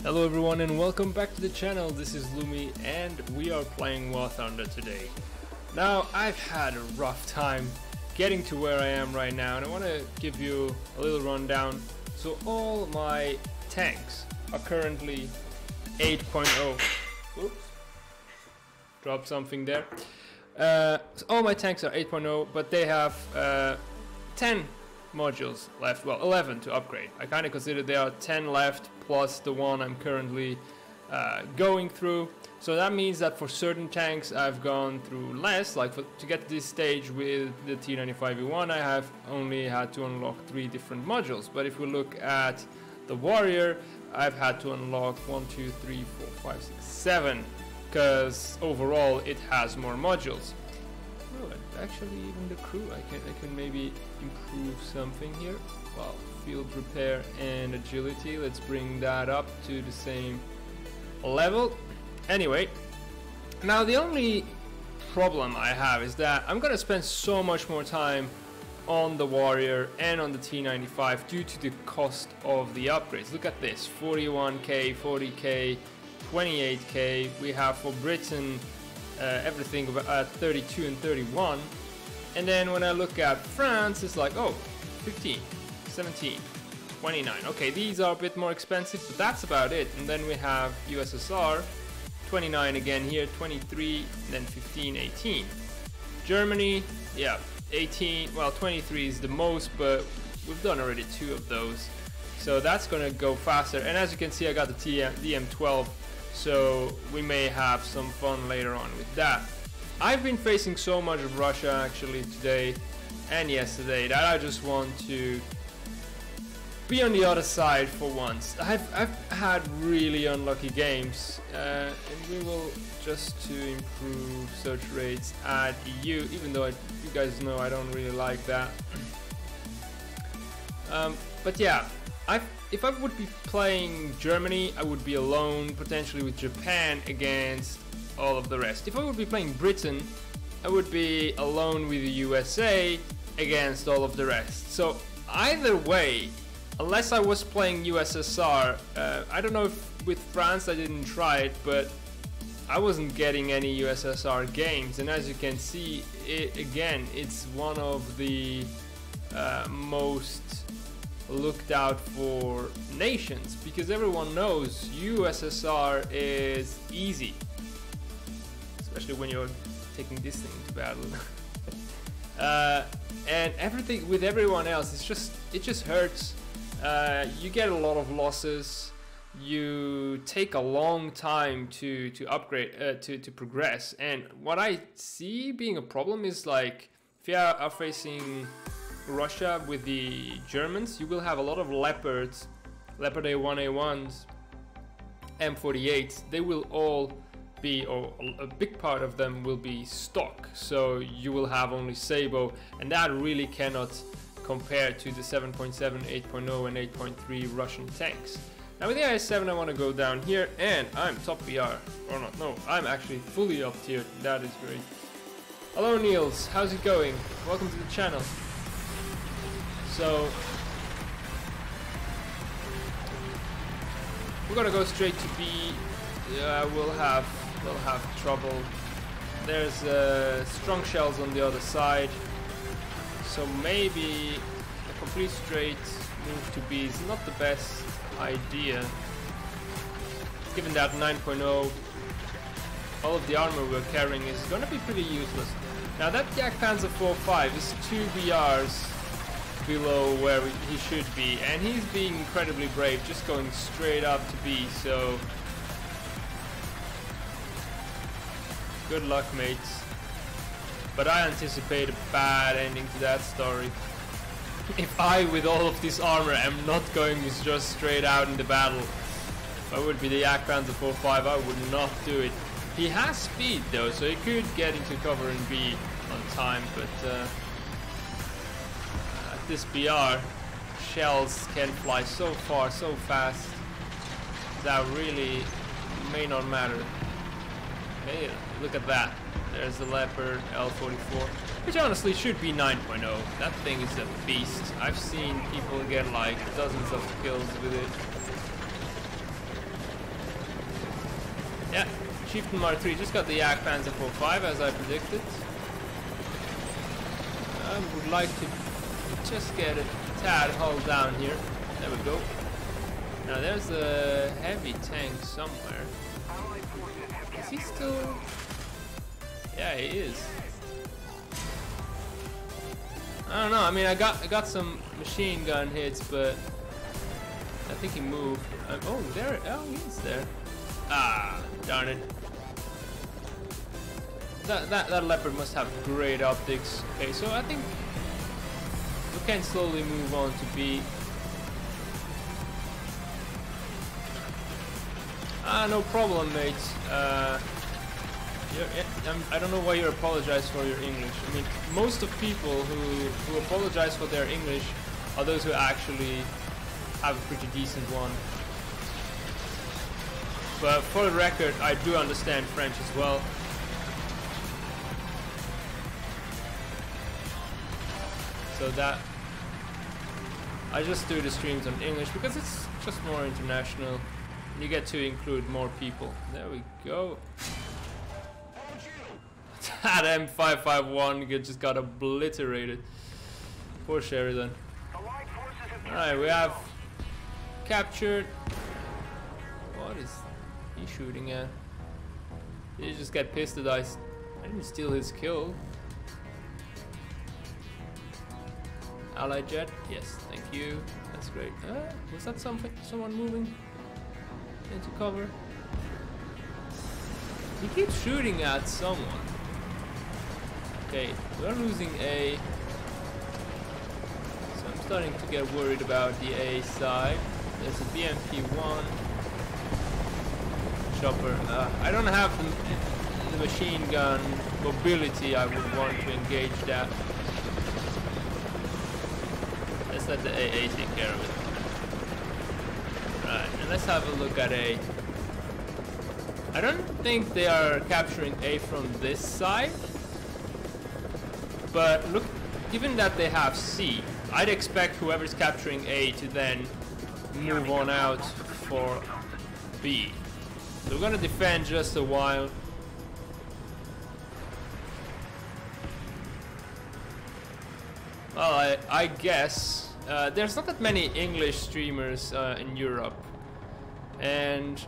Hello everyone and welcome back to the channel. This is Lumi and we are playing War Thunder today. Now I've had a rough time getting to where I am right now and I want to give you a little rundown. So all my tanks are currently 8.0. Oops, dropped something there. So all my tanks are 8.0, but they have 10 modules left, well 11 to upgrade. I kind of consider there are 10 left plus the one I'm currently going through. So that means that for certain tanks I've gone through less, like to get to this stage with the T95E1 I have only had to unlock 3 different modules. But if we look at the Warrior, I've had to unlock 1, 2, 3, 4, 5, 6, 7 because overall it has more modules. Oh, actually even the crew, I can maybe improve something here. Well, field repair and agility, let's bring that up to the same level. Anyway, now the only problem I have is that I'm gonna spend so much more time on the Warrior and on the T95 due to the cost of the upgrades. Look at this, 41k, 40k, 28k. We have for Britain everything at 32 and 31, and then when I look at France it's like, oh, 15, 17, 29. Okay, these are a bit more expensive, but that's about it. And then we have USSR 29 again here, 23, then 15, 18. Germany, yeah, 18, well 23 is the most, but we've done already 2 of those, so that's gonna go faster. And as you can see, I got the DM12, so we may have some fun later on with that. I've been facing so much of Russia actually today and yesterday that I just want to be on the other side for once. I've had really unlucky games, and we will, just to improve search rates, add EU, even though you guys know I don't really like that. But yeah, if I would be playing Germany, I would be alone, potentially with Japan against all of the rest. If I would be playing Britain, I would be alone with the USA against all of the rest. So either way, unless I was playing USSR, I don't know if with France I didn't try it, but I wasn't getting any USSR games. And as you can see, it's one of the most looked out for nations, because everyone knows USSR is easy, especially when you're taking this thing to battle. And everything with everyone else, it just hurts. You get a lot of losses. You take a long time to upgrade, to progress. And what I see being a problem is, like, if you are facing Russia with the Germans, you will have a lot of Leopards, Leopard A1A1s, M48s. They will all be, or a big part of them will be stock, so you will have only Sabo, and that really cannot compare to the 7.7, 8.0 and 8.3 Russian tanks. Now with the IS-7 I want to go down here, and I'm top VR, or not, no, I'm actually fully up tiered. That is great. Hello Niels, how's it going? Welcome to the channel. So we're gonna go straight to B. Yeah, we'll have trouble. There's strong shells on the other side, so maybe a complete straight move to B is not the best idea, given that 9.0, all of the armor we're carrying is gonna be pretty useless. Now that Yak Panzer 4.5 is 2 BRs below where he should be, and he's being incredibly brave, just going straight up to B, so good luck, mates. But I anticipate a bad ending to that story. If I, with all of this armor, am not going just straight out in the battle, if I would be the Yak Panzer 4.5, I would not do it. He has speed though, so he could get into cover and B on time, but at this BR, shells can fly so far, so fast, that really may not matter. Hey, look at that. There's the Leopard L44, which honestly should be 9.0. That thing is a beast. I've seen people get like dozens of kills with it. Chieftain Mark 3 just got the Yak Panzer 4.5 as I predicted. I would like to just get a tad hull down here. There we go. Now there's a heavy tank somewhere. Is he still? Yeah, he is. I don't know. I mean, I got some machine gun hits, but I think he moved. Oh, there. Oh, he's there. Ah, darn it. That Leopard must have great optics. Okay, so I think we can slowly move on to B. Ah, no problem, mates. I don't know why you apologize for your English. I mean, most of people who apologize for their English are those who actually have a pretty decent one. But for the record, I do understand French as well. So that I just do the streams on English because it's just more international. You get to include more people. There we go. That M551 just got obliterated. Poor Sheridan. Alright, we have captured. What is he shooting at? Did he just get pissed that I didn't steal his kill? Allied jet? Yes, thank you. That's great. Was that someone moving into cover? He keeps shooting at someone. Okay, we're losing A. So I'm starting to get worried about the A side. There's a BMP-1 chopper. I don't have the machine gun mobility I would want to engage that. Let's let the AA take care of it. Right, and let's have a look at A. I don't think they are capturing A from this side. But look, given that they have C, I'd expect whoever's capturing A to then move on out for B. So we're gonna defend just a while. Well, I guess there's not that many English streamers in Europe, and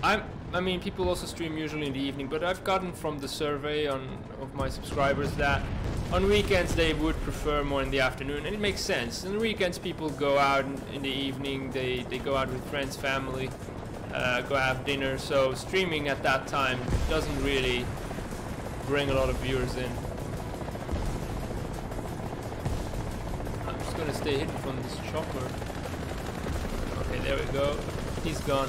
I mean, people also stream usually in the evening, but I've gotten from the survey of my subscribers that on weekends they would prefer more in the afternoon, and it makes sense. On the weekends people go out in the evening, they go out with friends, family, go have dinner, so streaming at that time doesn't really bring a lot of viewers in. I'm just gonna stay hidden from this chopper. Okay, there we go. He's gone.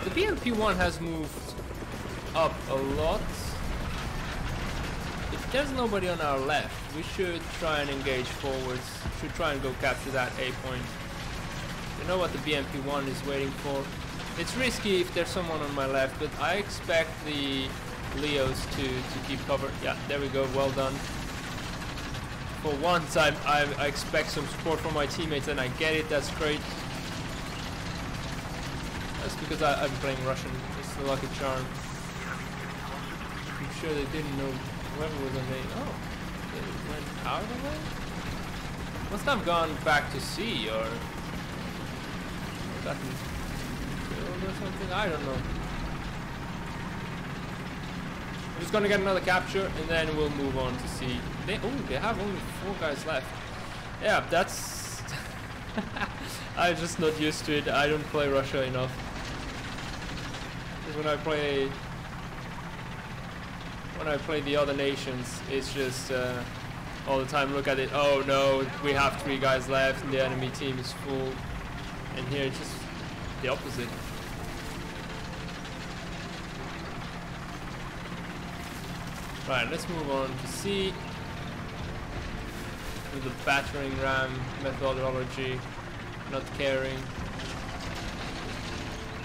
The BMP-1 has moved up a lot. If there's nobody on our left, we should try and engage forwards. Should try and go capture that A point. You know what the BMP-1 is waiting for. It's risky if there's someone on my left, but I expect the Leos to keep cover. Yeah, there we go, well done. For once I expect some support from my teammates and I get it, that's great. That's because I'm playing Russian. It's a lucky charm. I'm sure they didn't know whoever was on A. Oh, they went out of it? Must have gone back to C or gotten killed or something. I don't know. I'm just gonna get another capture and then we'll move on to C. They have only 4 guys left. Yeah, that's. I'm just not used to it. I don't play Russia enough. When I play the other nations, it's just all the time look at it. Oh no, we have 3 guys left and the enemy team is full. And here it's just the opposite. Right, let's move on to C with the battering ram methodology, not caring.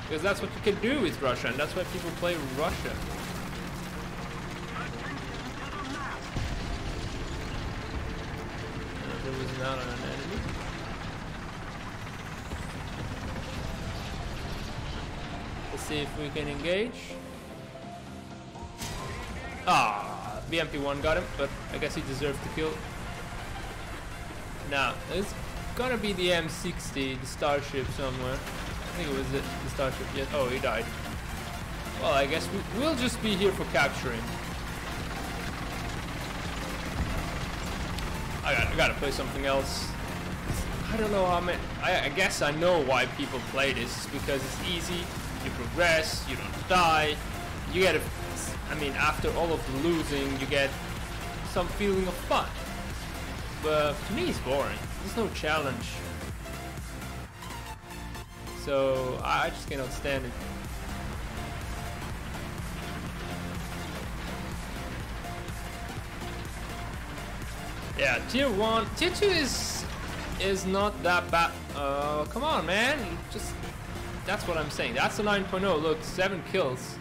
Because that's what you can do with Russia, and that's why people play Russia. There was not an enemy. Let's see if we can engage. Ah, BMP1 got him, but I guess he deserved the kill. Now, it's gonna be the M60, the starship somewhere. I think it was the starship. Yes. Oh, he died. Well, I guess we'll just be here for capturing. I gotta play something else. I don't know how many. I guess I know why people play this. It's because it's easy. You progress. You don't die. You get a. I mean, after all of the losing, you get some feeling of fun. But to me, it's boring. There's no challenge. So I just cannot stand it. Yeah, tier 1, tier 2 is not that bad. Come on, man. Just that's what I'm saying. That's a 9.0. Look, 7 kills.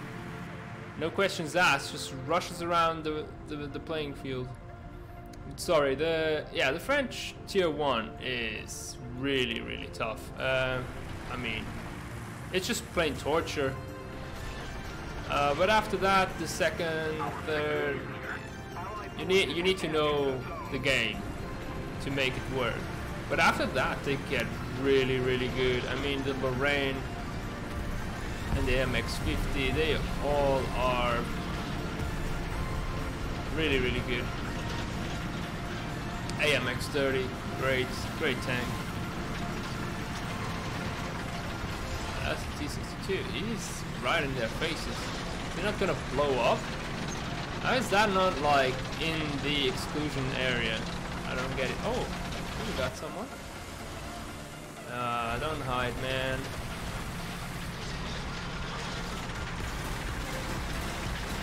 No questions asked. Just rushes around the playing field. Sorry, the French tier 1 is really tough. I mean, it's just plain torture. But after that, the second, third, you need to know the game to make it work. But after that, they get really good. I mean, the Lorraine and the MX-50, they all are really good. AMX-30, great tank. That's the T-62. He's right in their faces. They're not gonna blow up. How is that not like in the exclusion area? I don't get it. Oh, you got someone? Don't hide, man.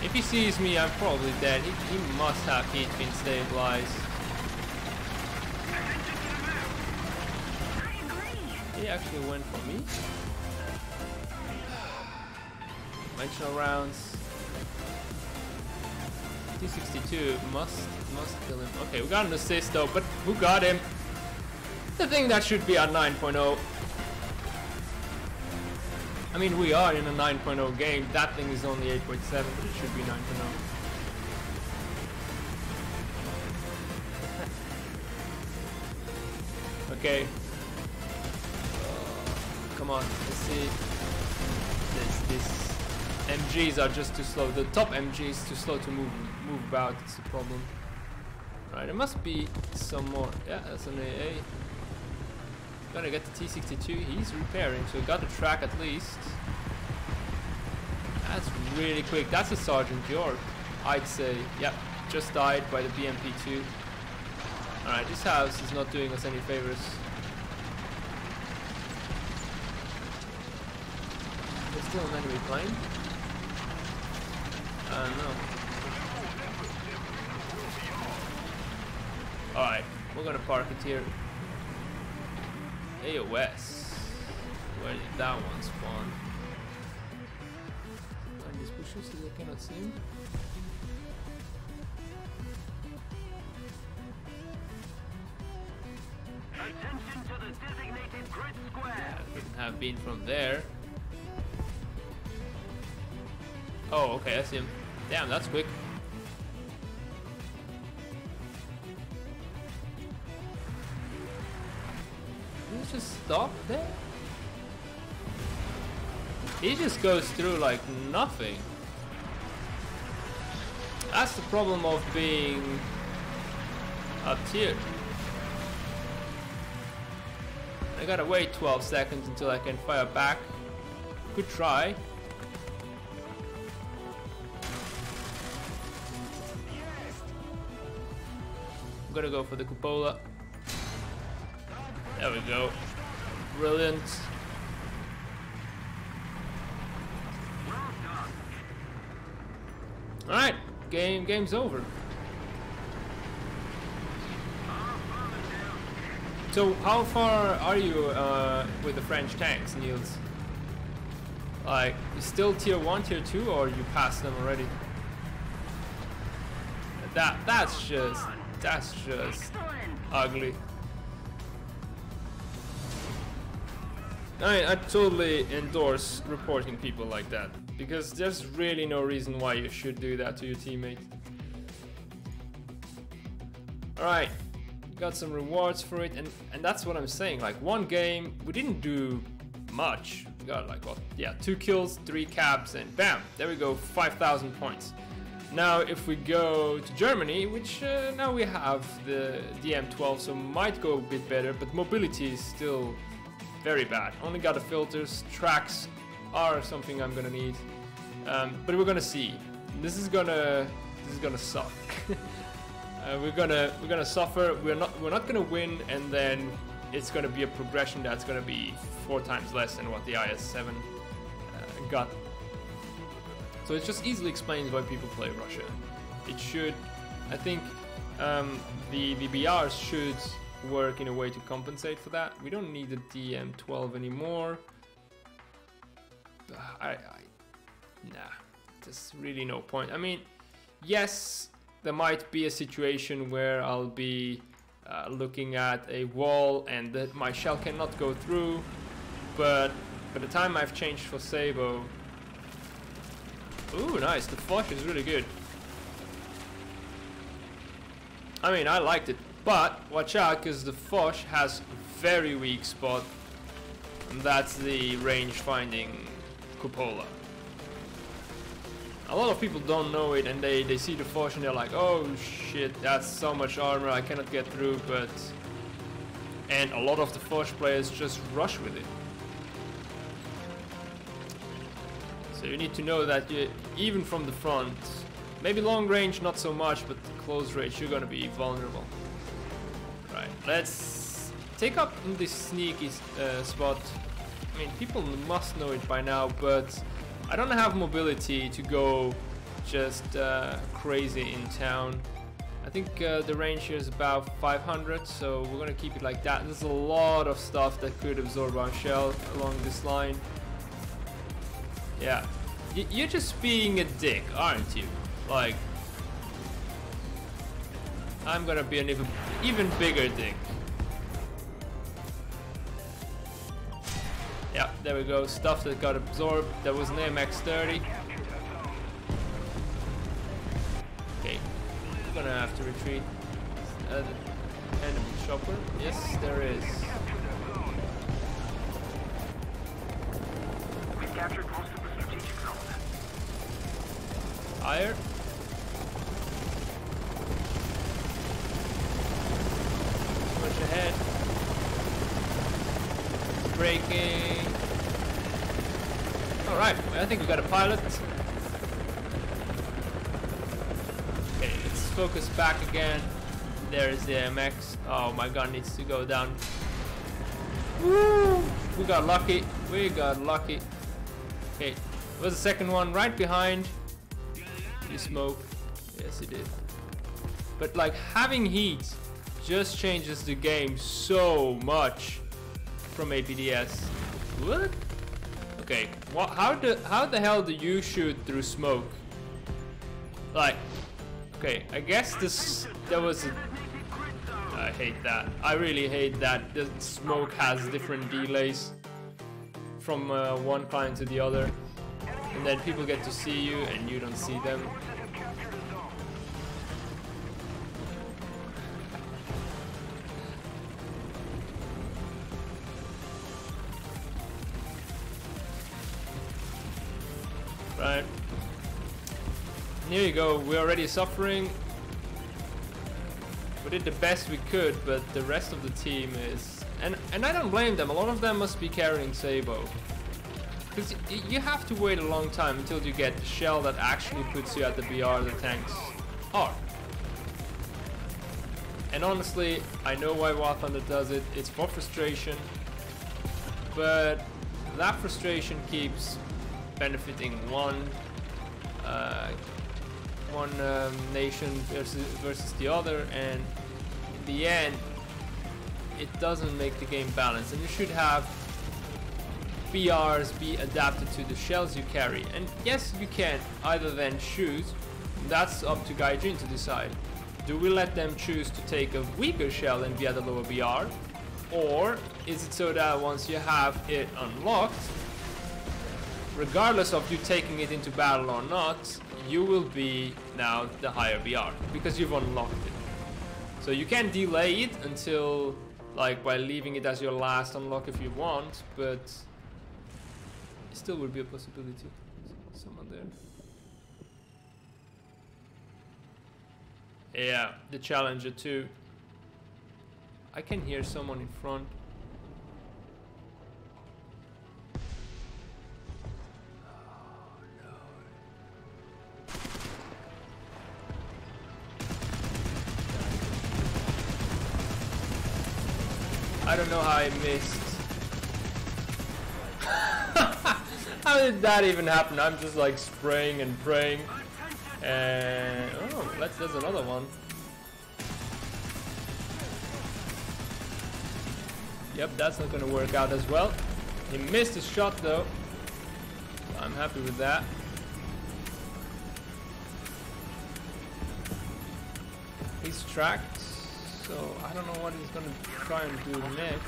If he sees me, I'm probably dead. He must have heat been stabilized. He actually went for me. Conventional rounds. T-62 must kill him. Okay, we got an assist though, but who got him? The thing that should be at 9.0. I mean, we are in a 9.0 game. That thing is only 8.7, but it should be 9.0. Okay. Come on, let's see. This MGs are just too slow. The top MG is too slow to move about. It's a problem. Right, there must be some more. Yeah, that's an AA. Gonna get the T-62. He's repairing, so got the track at least. That's really quick. That's a Sergeant York, I'd say. Yep, just died by the BMP2. Alright, this house is not doing us any favors. There's still an enemy plane. I don't know. Alright, we're gonna park it here. AOS. Where did that one spawn? Behind these bushes so they cannot see him. Attention to the designated grid square. Yeah, couldn't have been from there. Oh, okay, I see him. Damn, that's quick. He just stop there? He just goes through like nothing. That's the problem of being up here. I gotta wait 12 seconds until I can fire back. Good try. I'm gonna go for the cupola. There we go. Brilliant. Alright, game's over. So how far are you with the French tanks, Niels? Like, you still tier 1, tier 2, or you passed them already? That's just ugly. I mean, I totally endorse reporting people like that, because there's really no reason why you should do that to your teammate. Alright, got some rewards for it, and that's what I'm saying. Like, one game, we didn't do much. We got like, what, yeah, 2 kills, 3 caps, and bam, there we go, 5,000 points. Now if we go to Germany, which now we have the M12, so might go a bit better, but mobility is still very bad. Only got the filters, tracks are something I'm gonna need, but we're gonna see. This is gonna suck. We're gonna suffer. We're not gonna win, and then it's gonna be a progression that's gonna be 4 times less than what the IS-7 got. So it just easily explains why people play Russia. It should, I think, the BRs should work in a way to compensate for that. We don't need the DM12 anymore. Nah, there's really no point. I mean, yes, there might be a situation where I'll be looking at a wall and that my shell cannot go through, but by the time I've changed for Sabo, ooh, nice, the Foch is really good. I mean, I liked it, but watch out, because the Foch has very weak spot, and that's the range finding cupola. A lot of people don't know it, and they see the Foch and they're like, oh shit, that's so much armor, I cannot get through, and a lot of the Foch players just rush with it. So you need to know that even from the front, maybe long range not so much, but close range you're gonna be vulnerable. Right, let's take up this sneaky spot. I mean, people must know it by now, but I don't have mobility to go just crazy in town. I think the range here is about 500, so we're gonna keep it like that. There's a lot of stuff that could absorb our shell along this line. Yeah, you're just being a dick, aren't you? Like, I'm gonna be an even bigger dick. Yeah, there we go. Stuff that got absorbed. That was an MX-30. Okay, we're gonna have to retreat. Enemy chopper. Yes, there is. We've captured most of the strategic zone. Fire. Push ahead. Braking. Alright, I think we got a pilot. Okay, let's focus back again. There's the MX. Oh, my gun needs to go down. Woo! We got lucky. We got lucky. Okay, there was a second one right behind. He smoked. Yes, he did. But like, having heat just changes the game so much from APDS. What? Okay, how the hell do you shoot through smoke? Like, okay, I guess there was a, I hate that. I really hate that the smoke has different delays from one client to the other, and then people get to see you and you don't see them. Right. Here you go, we're already suffering. We did the best we could, but the rest of the team is... And I don't blame them, a lot of them must be carrying Sabo. Because you have to wait a long time until you get the shell that actually puts you at the BR the tanks are. And honestly, I know why War Thunder does it, it's for frustration. But that frustration keeps benefiting one nation versus the other, and in the end it doesn't make the game balanced, and you should have BRs be adapted to the shells you carry. And yes, you can either then choose, that's up to Gaijin to decide, do we let them choose to take a weaker shell and be at a lower BR, or is it so that once you have it unlocked, regardless of you taking it into battle or not, you will be now the higher BR because you've unlocked it. So you can delay it until, like, by leaving it as your last unlock if you want, but it still would be a possibility. Someone there. Yeah, the Challenger too. I can hear someone in front. I don't know how I missed. How did that even happen? I'm just like spraying and praying. And oh, there's another one. Yep, that's not gonna work out as well. He missed his shot though. I'm happy with that. He's tracked. So I don't know what he's gonna try and do next.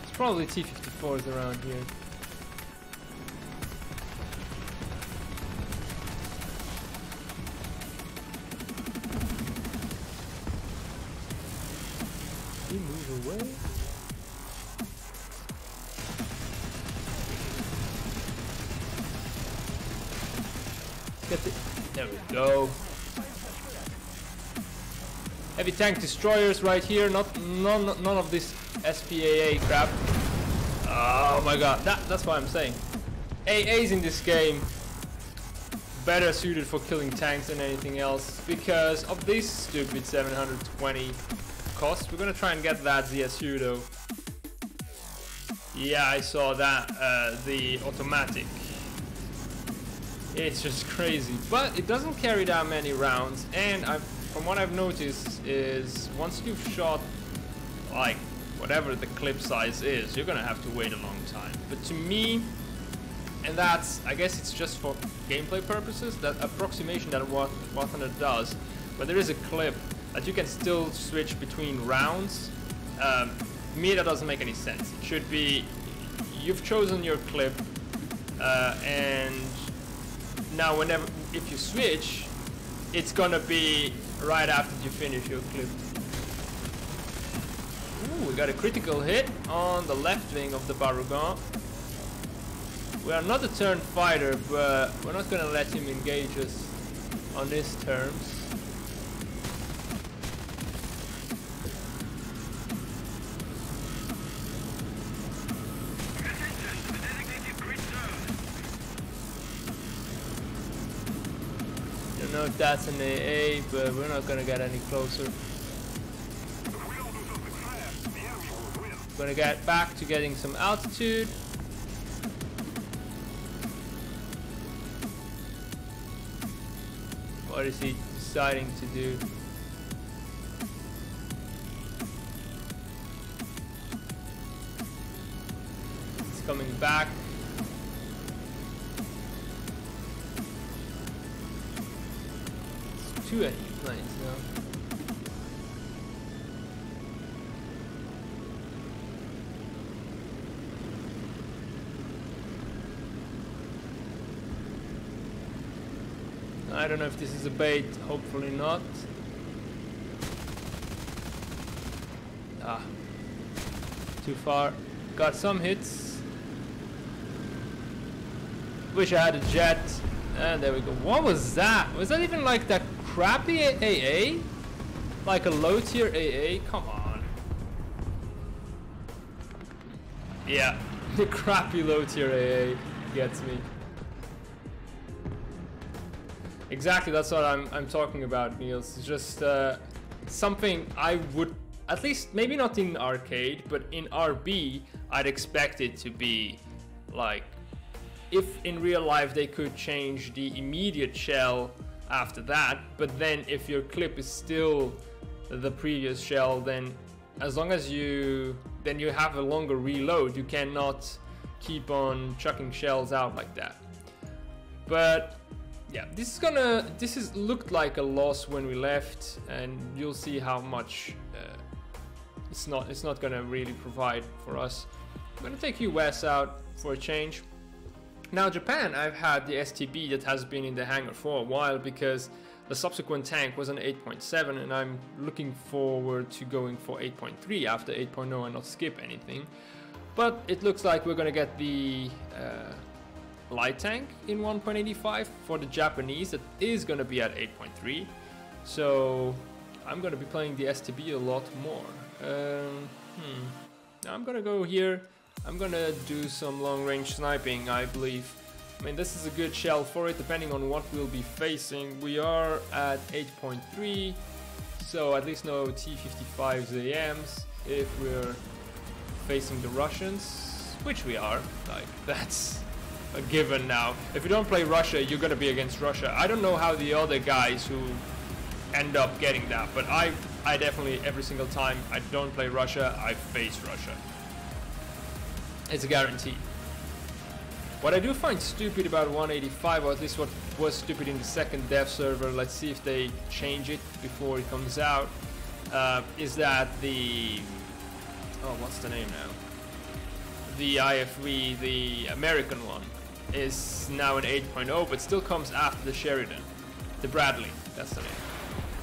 It's probably T-54s around here. He move away. Get it. There we go. Heavy tank destroyers right here, none of this SPAA crap. Oh my god, that's what I'm saying. AAs in this game better suited for killing tanks than anything else because of this stupid 720 cost. We're gonna try and get that ZSU though. Yeah, I saw that, the automatic. It's just crazy, but it doesn't carry that many rounds, and from what I've noticed is once you've shot like whatever the clip size is, you're gonna have to wait a long time. But to me, and that's, I guess it's just for gameplay purposes, that approximation that War Thunder does, but there is a clip that you can still switch between rounds. To me, that doesn't make any sense. It should be, you've chosen your clip, and now if you switch, it's gonna be right after you finish your clip. Ooh, we got a critical hit on the left wing of the Barugan. We are not a turn fighter, but we're not gonna let him engage us on his terms. Don't know if that's an AA, but we're not gonna get any closer. Gonna get back to getting some altitude. What is he deciding to do? He's coming back. It's two enemy planes now. I don't know if this is a bait, hopefully not. Ah, too far. Got some hits. Wish I had a jet. And there we go. What was that? Was that even like that crappy AA? Like a low tier AA? Come on. Yeah, the crappy low tier AA gets me. Exactly, that's what I'm talking about, Niels. It's just something I would, at least maybe not in arcade, but in RB, I'd expect it to be like, if in real life they could change the immediate shell after that, but then if your clip is still the previous shell, then as long as you have a longer reload, you cannot keep on chucking shells out like that. But yeah, this is looked like a loss when we left, and you'll see how much it's not gonna really provide for us. I'm gonna take US out for a change. Now Japan, I've had the STB that has been in the hangar for a while because the subsequent tank was an 8.7 and I'm looking forward to going for 8.3 after 8.0 and not skip anything. But it looks like we're gonna get the light tank in 1.85 for the Japanese that is gonna be at 8.3. So I'm gonna be playing the STB a lot more. Now I'm gonna go here. I'm gonna do some long-range sniping, I believe. I mean, this is a good shell for it, depending on what we'll be facing. We are at 8.3, so at least no T-55s AMs if we're facing the Russians, which we are. Like, that's a given now. If you don't play Russia, you're gonna be against Russia. I don't know how the other guys who end up getting that, but I definitely, every single time I don't play Russia, I face Russia. It's a guarantee. What I do find stupid about 185, or at least what was stupid in the second dev server, let's see if they change it before it comes out, is that the... oh, what's the name now? The IFV, the American one, is now an 8.0, but still comes after the Sheridan. The Bradley, that's the name.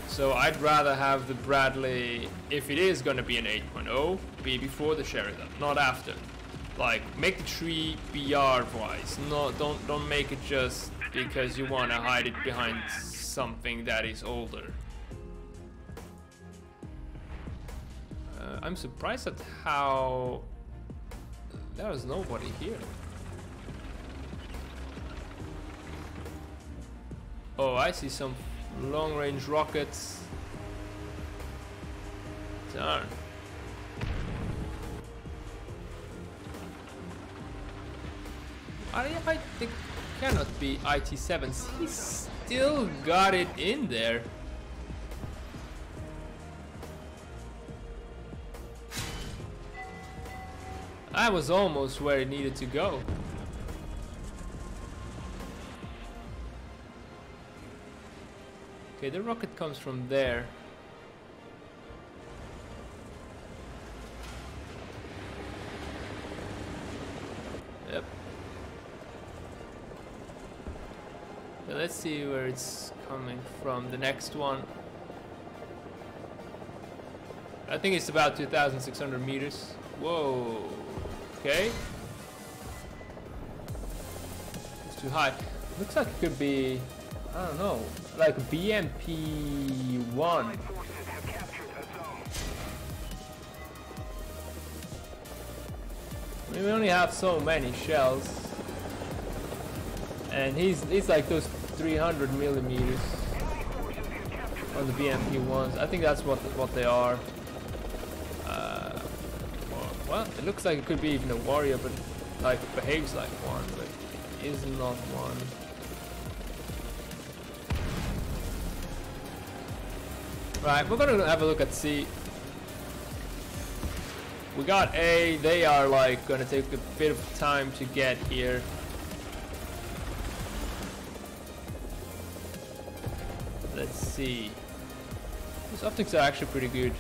So I'd rather have the Bradley, if it is gonna be an 8.0, be before the Sheridan, not after. Like, make the tree BR wise. No, don't make it just because you want to hide it behind something that is older. I'm surprised at how there is nobody here. Oh, I see some long-range rockets. Darn. I think cannot be IT7s. He still got it in there. I was almost where it needed to go. Okay, the rocket comes from there. Yep. So let's see where it's coming from. The next one, I think it's about 2,600 meters. Whoa. Okay. It's too high. Looks like it could be, I don't know, like BMP-1. I mean, we only have so many shells, and he's like those 300 millimeters on the BMP-1s. I think that's what they are. Well, it looks like it could be even a warrior, but like behaves like one, but is not one. Right, we're gonna have a look at C. We got A. They are like gonna take a bit of time to get here. Let's see. These optics are actually pretty good.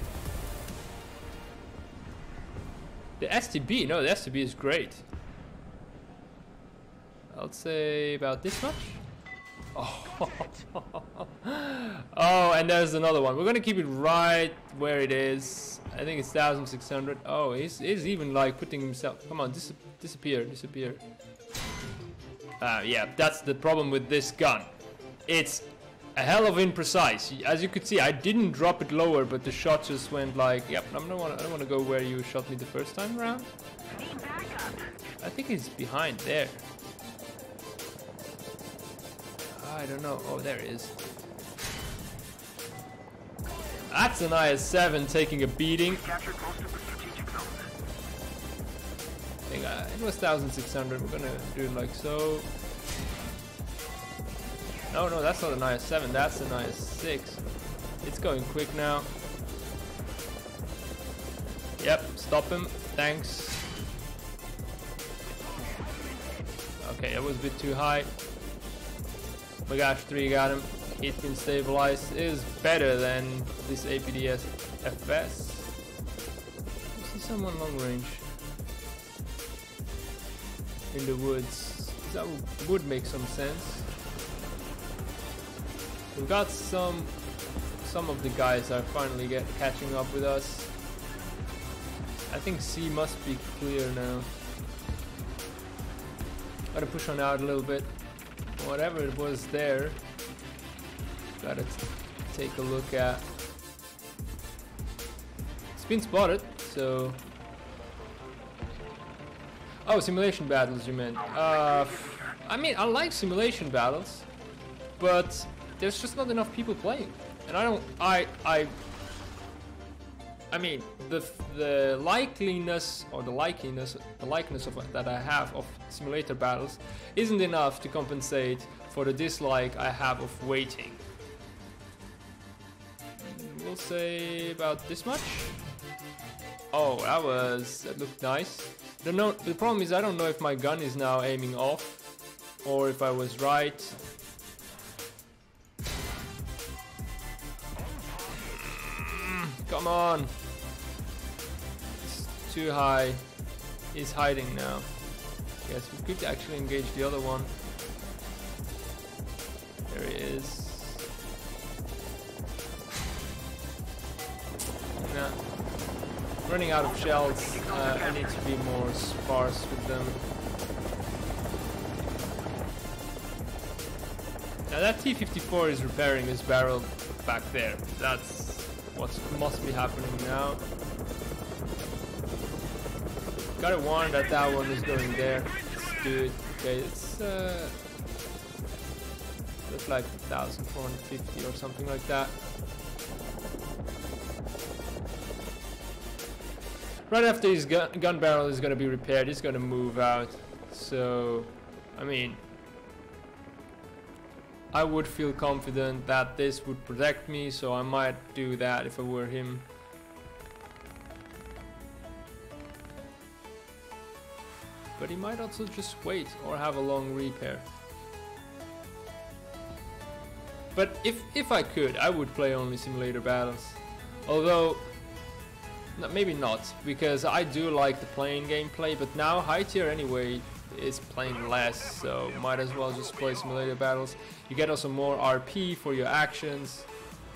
The STB, no, the STB is great. I'll say about this much. Oh, oh, and there's another one. We're gonna keep it right where it is. I think it's 1,600. Oh, he's even like putting himself. Come on, disappear. Yeah, that's the problem with this gun. It's a hell of imprecise. As you could see, I didn't drop it lower, but the shot just went like, yep, I don't want to go where you shot me the first time around. I think he's behind there. I don't know. Oh, there he is. That's an IS-7 taking a beating. I think it was 1,600. We're gonna do it like so. No, that's not an IS-7. That's an IS-6. It's going quick now. Yep, stop him. Thanks. Okay, that was a bit too high. My gosh, 3 got him. It's been stabilized. It is better than this APDS FS. I see someone long range in the woods. That would make some sense. We've got some of the guys are finally catching up with us. I think C must be clear now. Gotta push on out a little bit. Whatever it was there, gotta take a look at. It's been spotted, so. Oh, simulation battles you meant. I mean, I like simulation battles, but there's just not enough people playing, and I mean, the likeness of that I have of simulator battles isn't enough to compensate for the dislike I have of waiting. We'll say about this much. Oh, that looked nice. The problem is I don't know if my gun is now aiming off or if I was right. Come on. It's too high. He's hiding now. Yes, we could actually engage the other one. There he is. Nah. Running out of shells. I need to be more sparse with them. Now that T-54 is repairing his barrel back there. That's what must be happening now. Got a warn that that one is going there. Let's do it. Okay, it's looks like 1,450 or something like that. Right after his gun barrel is going to be repaired, he's going to move out. So, I mean, I would feel confident that this would protect me, so I might do that if I were him. But he might also just wait or have a long repair. But if I could, I would play only simulator battles. Although, maybe not, because I do like the playing gameplay, but now high tier anyway is playing less, so might as well just play simulator battles. You get also more RP for your actions,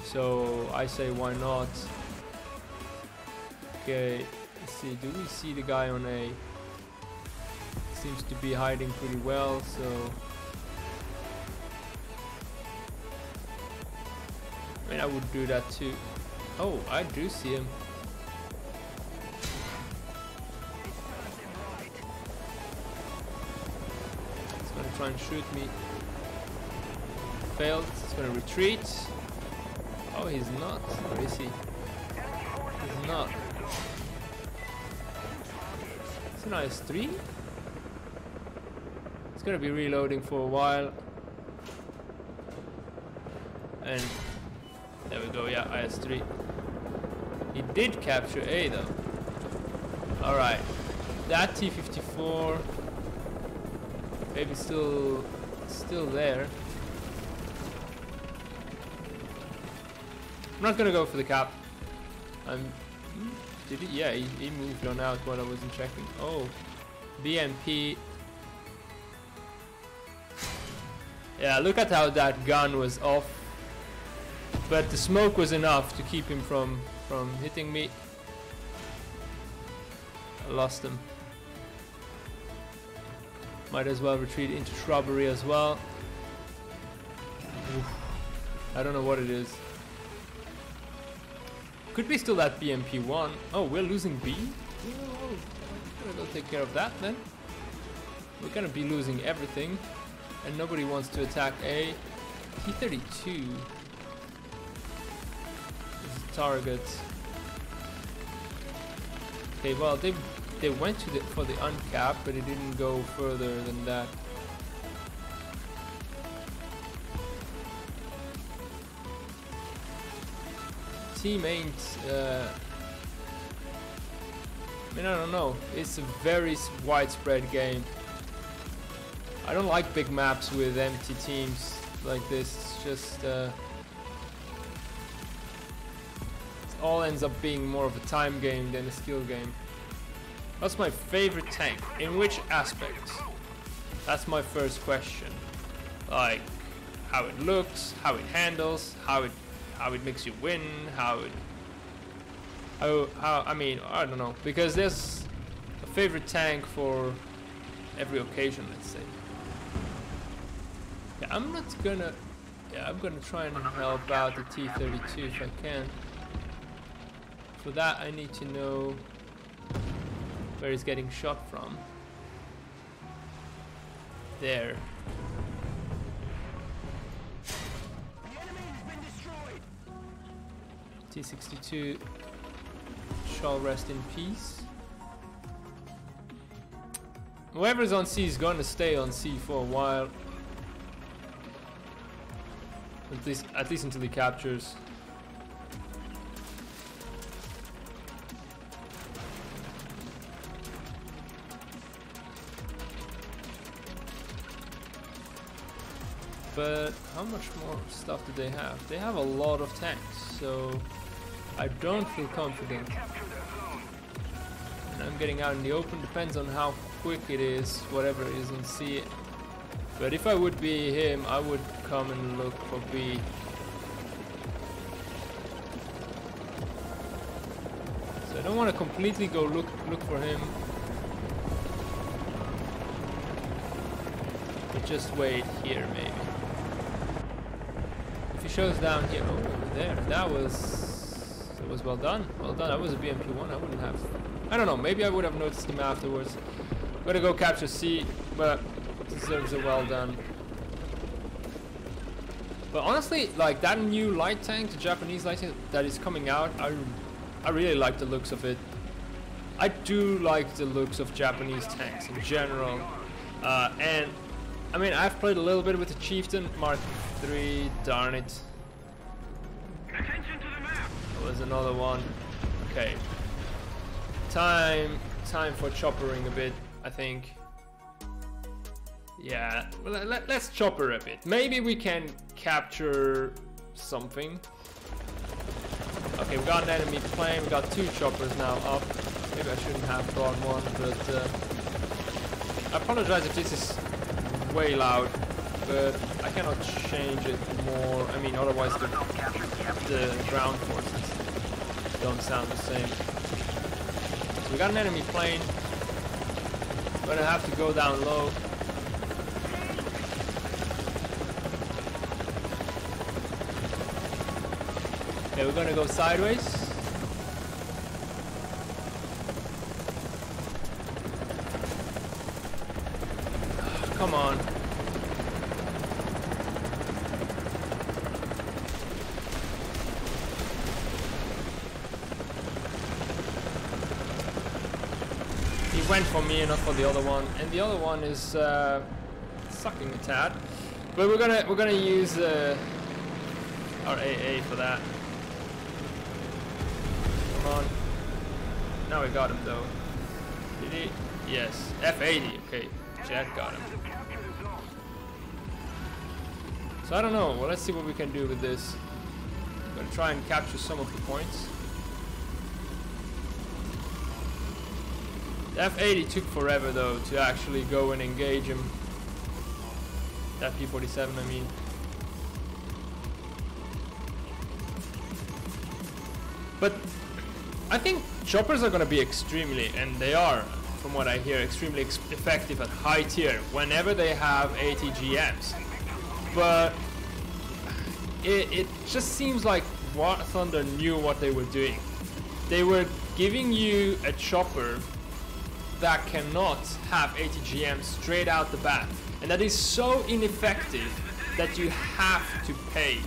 so I say why not. Okay, let's see, do we see the guy on A? Seems to be hiding pretty well, so I mean I would do that too. Oh, I do see him. He's gonna try and shoot me. Failed. He's gonna retreat. Oh, he's not. Where is he? He's not. It's a nice 3. It's gonna be reloading for a while. And there we go, yeah, IS-3. He did capture A though. Alright. That T-54 maybe still there. I'm not gonna go for the cap. Did he? Yeah, he moved on out while I wasn't checking. Oh, BMP. Yeah, look at how that gun was off. But the smoke was enough to keep him from hitting me. I lost him. Might as well retreat into shrubbery as well. Oof. I don't know what it is. Could be still that BMP1. Oh, we're losing B? Oh, I'm gonna go take care of that then. We're gonna be losing everything. And nobody wants to attack A. T-32 is a target. Okay, well they went to for the uncap, but it didn't go further than that. Team ain't. I mean, I don't know. It's a very widespread game. I don't like big maps with empty teams like this. It's just it all ends up being more of a time game than a skill game. What's my favorite tank? In which aspect? That's my first question. Like how it looks, how it handles, how it makes you win, how I mean, I don't know, because there's a favorite tank for every occasion, let's say. Yeah, I'm gonna try and help out the T-32 if I can. For that I need to know where he's getting shot from. There. The enemy has been destroyed. T-62 shall rest in peace. Whoever's on C is gonna stay on C for a while. At least until he captures. But how much more stuff do they have? They have a lot of tanks, so I don't feel confident. And I'm getting out in the open, depends on how quick it is, whatever it is in C. But if I would be him, I would come and look for B. So I don't want to completely go look for him. But just wait here maybe. If he shows down here, oh, over there, that was well done. Well done. That was a BMP1. I wouldn't have. I don't know. Maybe I would have noticed him afterwards. I'm gonna go capture C, but deserves a well done. But honestly, like that new light tank, the Japanese light tank that is coming out, I really like the looks of it. I do like the looks of Japanese tanks in general, and I mean I've played a little bit with the Chieftain Mark III. Darn it! Attention to the map. There was another one. Okay, time for choppering a bit, I think. Yeah, well, let's chopper a bit. Maybe we can capture something. Okay, we got an enemy plane. We got 2 choppers now up. Maybe I shouldn't have brought one, but I apologize if this is way loud, but I cannot change it more. I mean, otherwise the ground forces don't sound the same. So we got an enemy plane. We're gonna have to go down low. Okay, we're gonna go sideways. Come on. He went for me and not for the other one, and the other one is sucking a tad. But we're gonna use our AA for that. Come on. Now we got him though. Did he? Yes. F80. Okay. Jet got him. So I don't know. Well, let's see what we can do with this. I'm gonna try and capture some of the points. The F80 took forever though to actually go and engage him. That P-47, I mean. But I think choppers are going to be extremely, and they are, from what I hear, extremely effective at high tier whenever they have ATGMs. But it just seems like War Thunder knew what they were doing. They were giving you a chopper that cannot have ATGM straight out the bat, and that is so ineffective that you have to pay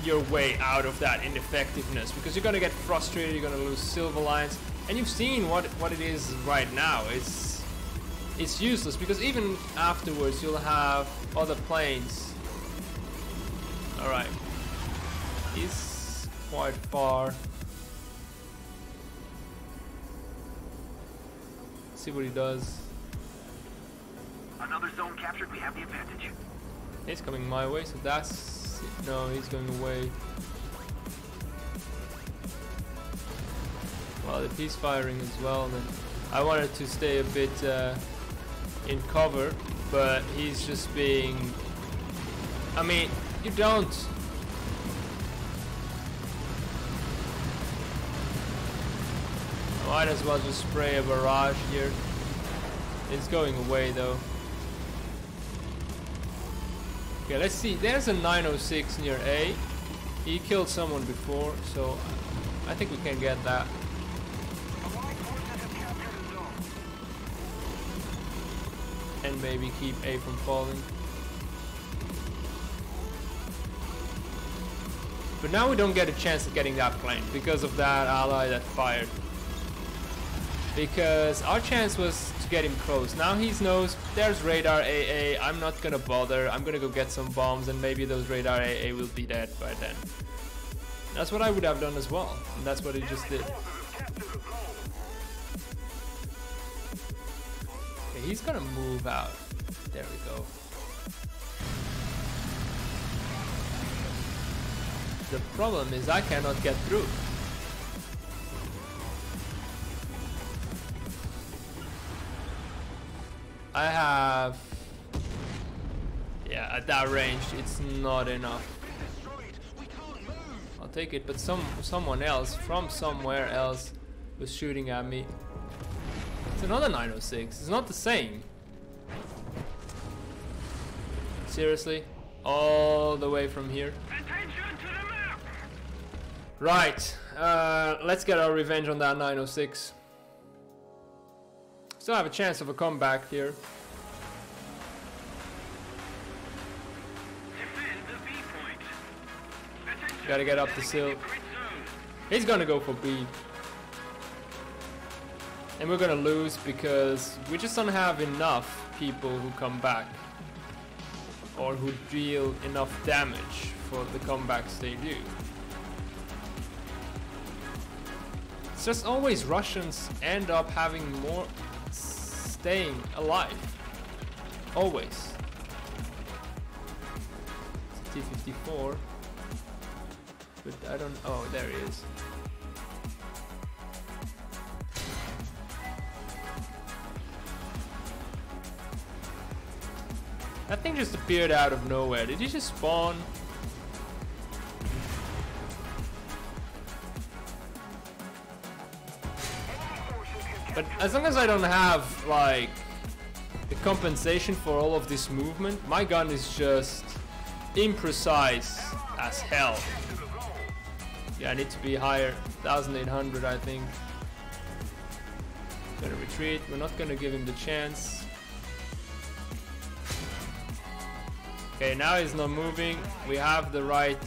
your way out of that ineffectiveness, because you're gonna get frustrated, you're gonna lose silver lines, and you've seen what it is right now. It's useless, because even afterwards you'll have other planes. All right, he's quite far. Let's see what he does. Another zone captured. We have the advantage. He's coming my way, so that's. No, he's going away. Well, if he's firing as well, then I wanted to stay a bit in cover. but he's just being... I mean, you don't... Might as well just spray a barrage here. It's going away though. Okay, let's see. There's a 906 near A. He killed someone before, so I think we can get that. And maybe keep A from falling. But now we don't get a chance of getting that plane because of that ally that fired. Because our chance was to get him close. Now he knows there's radar AA. I'm not gonna bother. I'm gonna go get some bombs and maybe those radar AA will be dead by then. That's what I would have done as well. And that's what he just did. Okay, he's gonna move out. There we go. The problem is I cannot get through. I have... Yeah, at that range, it's not enough. I'll take it, but someone else from somewhere else was shooting at me. It's another 906. It's not the same. Seriously? All the way from here? Attention to the map! Right. Let's get our revenge on that 906. Still have a chance of a comeback here. Defend the B point. Attention, Gotta get up the sill. grid zone. He's gonna go for B. And we're gonna lose because we just don't have enough people who come back. Or who deal enough damage for the comebacks they do. It's just always Russians end up having more staying alive. Always. It's T-54. But I don't... Oh, there he is. That thing just appeared out of nowhere. Did he just spawn? But as long as I don't have, like, the compensation for all of this movement, my gun is just imprecise as hell. Yeah, I need to be higher. 1800, I think. Gonna retreat. We're not gonna give him the chance. Okay, now he's not moving. We have the right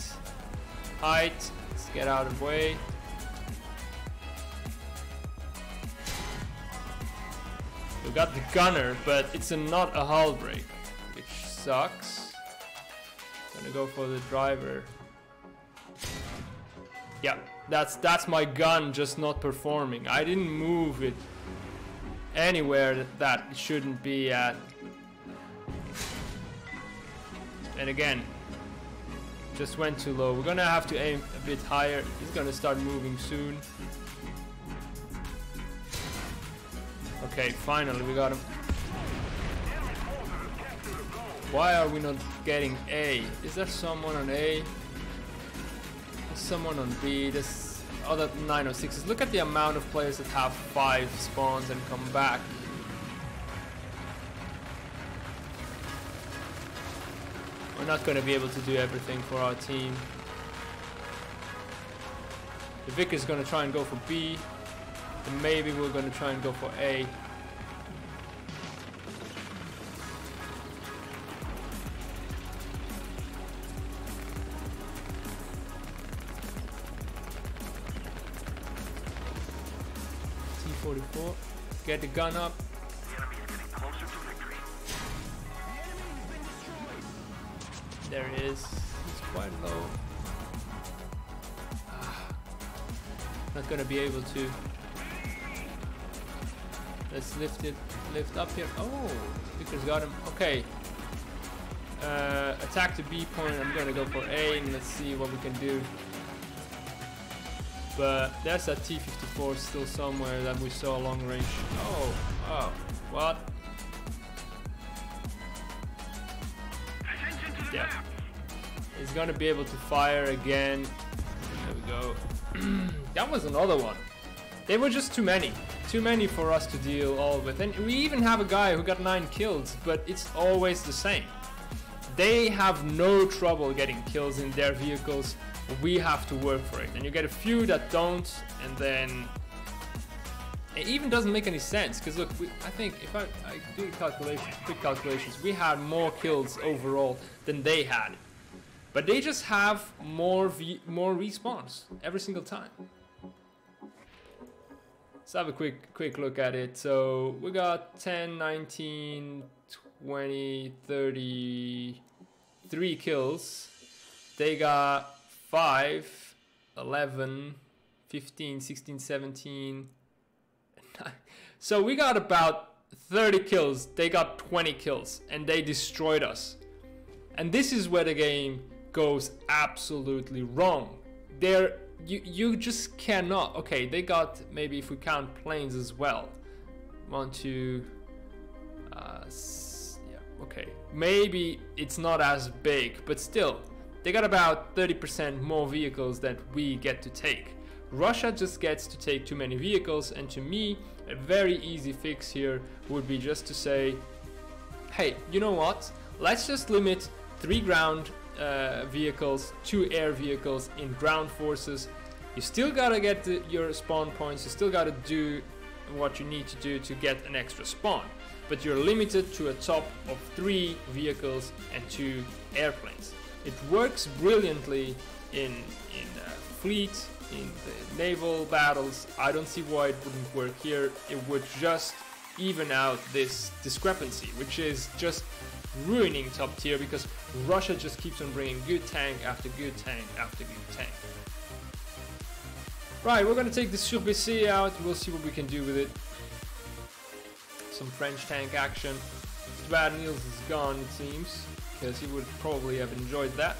height. Let's get out of the way. We got the gunner, but it's not a hull break, which sucks. Gonna go for the driver. Yeah, that's my gun just not performing. I didn't move it anywhere that it shouldn't be at. And again, just went too low. We're gonna have to aim a bit higher. He's gonna start moving soon. Okay, finally we got him. Why are we not getting A? Is there someone on A? There's someone on B. There's other 906s. Look at the amount of players that have 5 spawns and come back. We're not going to be able to do everything for our team. The Vic is going to try and go for B. And maybe we're going to try and go for A. T-44. Get the gun up. The enemy is getting closer to victory. There it is. It's quite low. Not gonna be able to. Let's lift up here. Oh, Victor's got him. Okay. Attack the B point. I'm gonna go for A and let's see what we can do. But there's that T-54 still somewhere that we saw long range. Oh, what? Yeah. He's gonna be able to fire again. There we go. That was another one. They were just too many. Too many for us to deal all with. And we even have a guy who got 9 kills, but it's always the same. They have no trouble getting kills in their vehicles. We have to work for it. And you get a few that don't, and then it even doesn't make any sense. Because look, I think if I do the calculations, quick calculations, we had more kills overall than they had. But they just have more respawns every single time. Let's have a quick look at it. So we got 10, 19, 20, 30, 3 kills. They got 5, 11, 15, 16, 17. So we got about 30 kills. They got 20 kills and they destroyed us. And this is where the game goes absolutely wrong. You just cannot. Okay, they got, maybe if we count planes as well, 1, 2, yeah, okay, maybe it's not as big, but still they got about 30% more vehicles that we get to take. Russia just gets to take too many vehicles, and to me a very easy fix here would be just to say, hey, you know what, let's just limit 3 ground vehicles, 2 air vehicles in ground forces. You still gotta get your spawn points, you still gotta do what you need to do to get an extra spawn, but you're limited to a top of 3 vehicles and 2 airplanes. It works brilliantly in fleet, in the naval battles. I don't see why it wouldn't work here. It would just even out this discrepancy, which is just ruining top tier, because Russia just keeps on bringing good tank after good tank after good tank. Right, we're gonna take the Sur-BC out. We'll see what we can do with it. Some French tank action. It's bad Niels is gone, it seems, because he would probably have enjoyed that.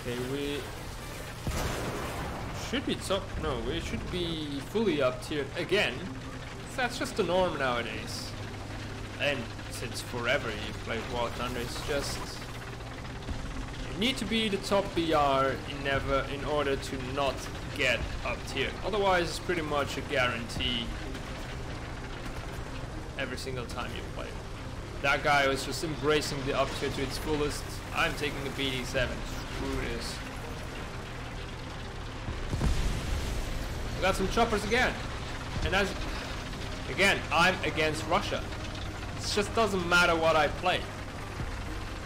Okay, we should be top. No, we should be fully up tiered again. That's just the norm nowadays, and since forever you play War Thunder, it's just you need to be the top BR in order to not get up tiered. Otherwise, it's pretty much a guarantee every single time you play. That guy was just embracing the up tier to its fullest. I'm taking the BD7. Screw this. Got some choppers again, and as again I'm against Russia. It just doesn't matter what I play.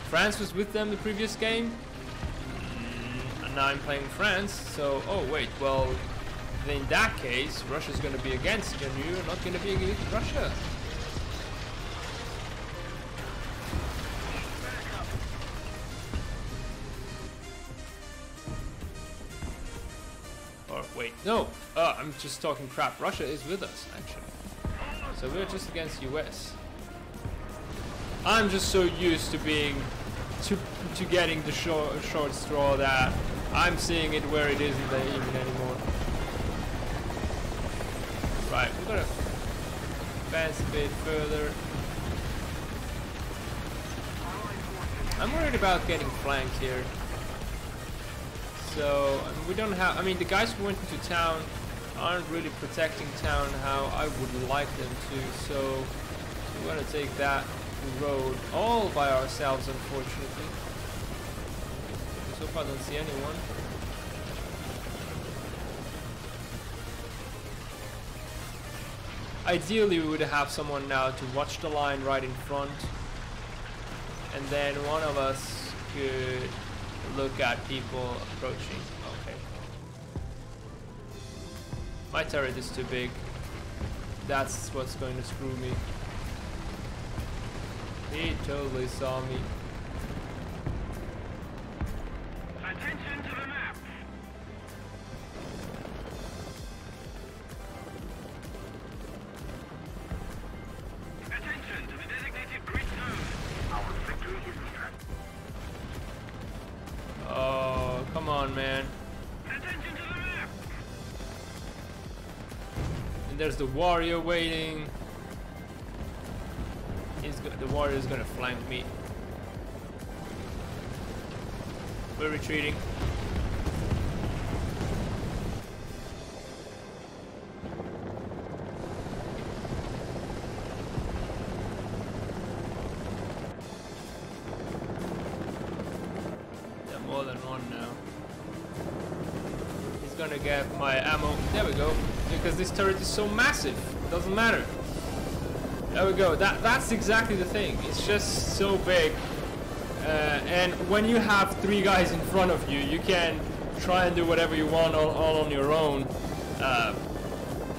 France was with them the previous game, and now I'm playing France. So oh wait, well in that case Russia's going to be against you, and you're not going to be against Russia. Or wait, no. I'm just talking crap. Russia is with us, actually. So we're just against US. I'm just so used to being to getting the short straw that I'm seeing it where it isn't even anymore. Right, we're gonna advance a bit further. I'm worried about getting flanked here. So we don't have. I mean, the guys who went into town aren't really protecting town how I would like them to. So we're gonna take that road all by ourselves, unfortunately. So far, I don't see anyone. Ideally, we would have someone now to watch the line right in front, and then one of us could look at people approaching. Okay. My turret is too big. That's what's going to screw me. He totally saw me. Attention to the map. Attention to the designated grid zone. Our victory is near. Oh, come on, man. Attention to the map. And there's the warrior waiting. The warrior is gonna flank me. We're retreating. Yeah, more than one now. He's gonna get my ammo. There we go. Because this turret is so massive. Doesn't matter. There we go. That's exactly the thing. It's just so big. And when you have 3 guys in front of you, you can try and do whatever you want all on your own.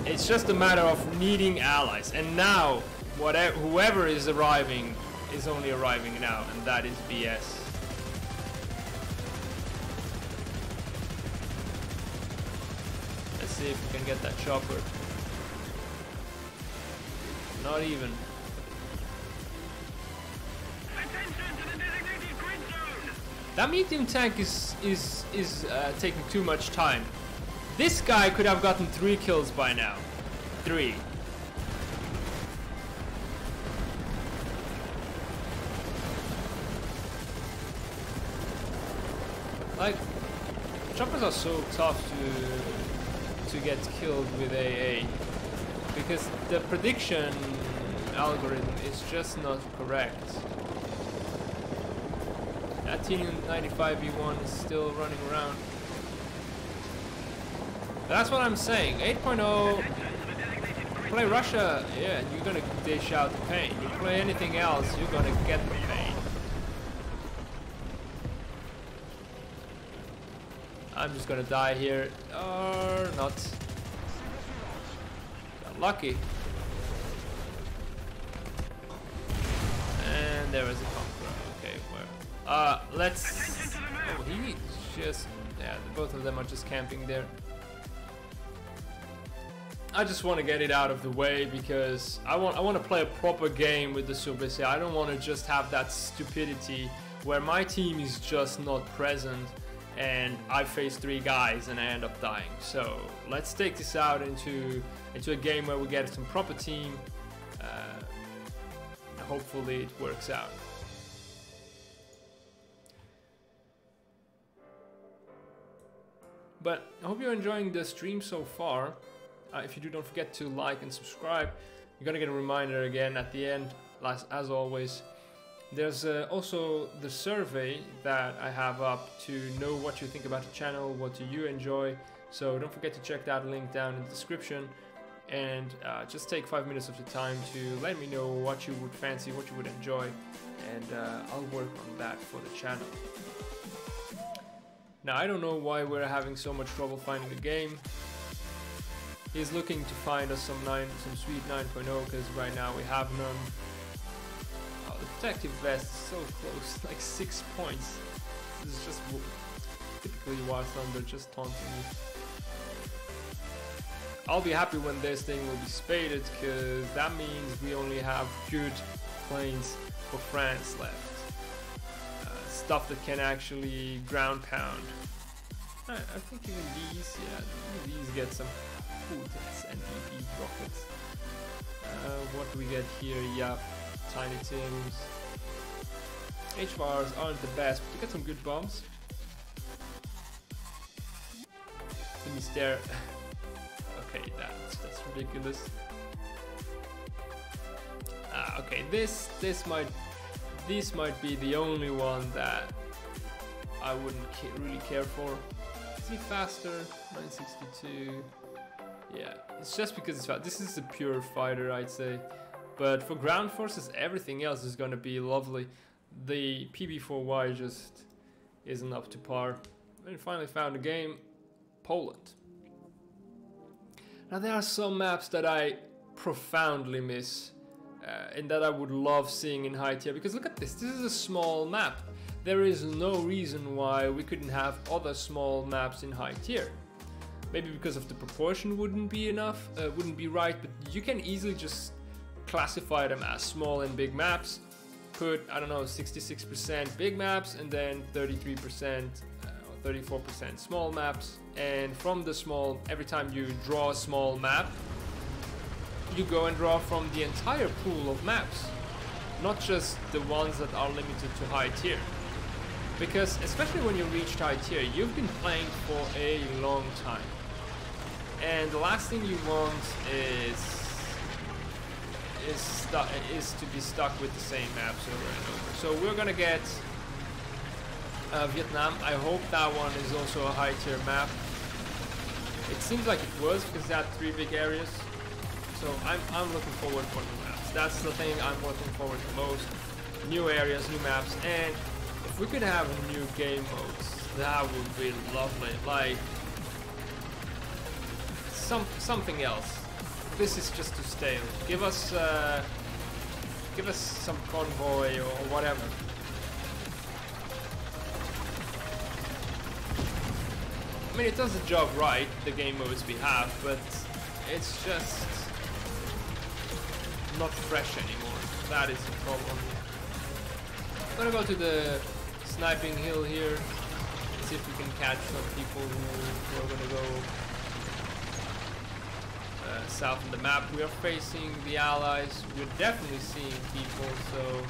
It's just a matter of needing allies. And now, whoever is arriving is only arriving now, and that is BS. Let's see if we can get that chopper. Not even. That medium tank is taking too much time. This guy could have gotten 3 kills by now. 3. Like, choppers are so tough to get killed with AA because the prediction algorithm is just not correct. That T95V1 is still running around. That's what I'm saying. 8.0. Play Russia, yeah, you're gonna dish out the pain. You play anything else, you're gonna get the pain. I'm just gonna die here, or not. Got lucky. And there is a conqueror. Okay, where? Let's. Oh, he's just. Yeah, both of them are just camping there. I just want to get it out of the way because I want to play a proper game with the Subese. I don't want to just have that stupidity where my team is just not present and I face 3 guys and I end up dying. So let's take this out into a game where we get some proper team. Hopefully it works out. But I hope you're enjoying the stream so far. If you do, don't forget to like and subscribe. You're gonna get a reminder again at the end, as always. There's also the survey that I have up to know what you think about the channel, what do you enjoy. So don't forget to check that link down in the description. And just take 5 minutes of your time to let me know what you would fancy, what you would enjoy. And I'll work on that for the channel. Now, I don't know why we're having so much trouble finding a game. He's looking to find us some sweet 9.0 because right now we have none. Oh, the protective vest is so close, like 6 points. This is just typically War Thunder just taunting me. I'll be happy when this thing will be spaded because that means we only have good planes for France left. Stuff that can actually ground pound. I think even these, yeah, these get some. Ooh, that's NPP rockets. What do we get here? Yeah, Tiny Tims. HVARs aren't the best, but you get some good bombs. Let me stare. Okay, that's ridiculous. Okay, this might be the only one that I wouldn't really care for. Is he faster? 962. Yeah, it's just because it's fast. This is a pure fighter, I'd say. But for ground forces, everything else is gonna be lovely. The PB4Y just isn't up to par. And finally found a game, Poland. Now there are some maps that I profoundly miss. And that I would love seeing in high tier, because look at this is a small map. There is no reason why we couldn't have other small maps in high tier. Maybe because of the proportion wouldn't be enough, wouldn't be right, but you can easily just classify them as small and big maps. Put, I don't know, 66% big maps and then 33% or 34% small maps. And from the small, every time you draw a small map, you go and draw from the entire pool of maps, not just the ones that are limited to high tier. Because especially when you reach high tier, you've been playing for a long time, and the last thing you want is to be stuck with the same maps over and over. So we're gonna get Vietnam. I hope that one is also a high tier map. It seems like it was, because it had 3 big areas. So I'm looking forward for new maps. That's the thing I'm looking forward to most. New areas, new maps, and if we could have new game modes, that would be lovely. Like something else. This is just too stale. Give us some convoy or whatever. I mean, it does the job right, the game modes we have, but it's just not fresh anymore. That is the problem. I'm gonna go to the sniping hill here, see if we can catch some people who are gonna go south on the map. We are facing the allies. We're definitely seeing people, so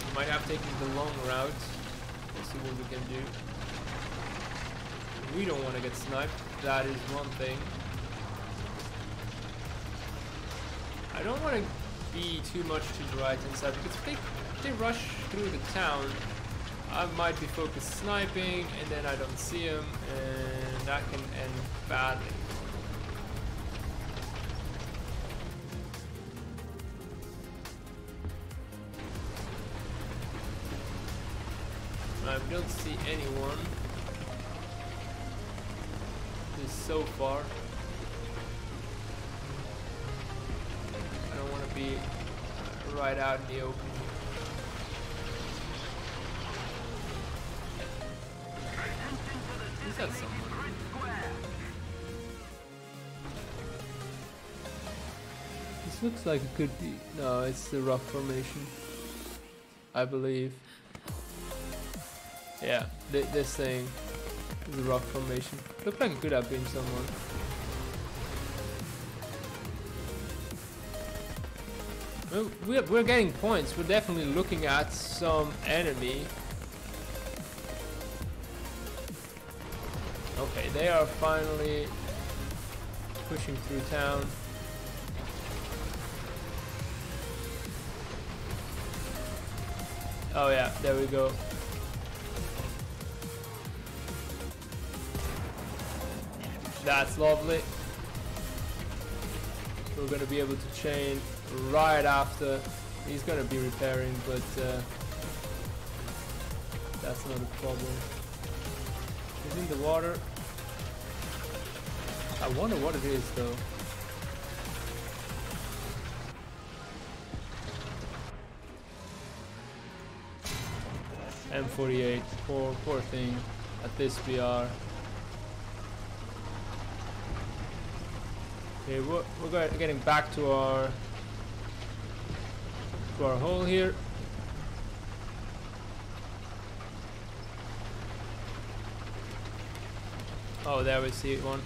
we might have taken the long route. We'll see what we can do. We don't want to get sniped, that is one thing. I don't want to be too much to the right hand side, because if they rush through the town, I might be focused sniping and then I don't see them, and that can end badly. I don't see anyone so far. I don't want to be right out in the open. Is that someone? This looks like it could be. No, it's the rough formation, I believe. Yeah, this thing is a rock formation. Looked like it could have been someone. Well, we're getting points. We're definitely looking at some enemy. Okay, they are finally pushing through town. Oh yeah, there we go. That's lovely. We're gonna be able to chain right after. He's gonna be repairing, but that's not a problem. He's in the water. I wonder what it is though. M48, poor thing at this BR. Okay, we're getting back to our hole here. Oh, there we see one.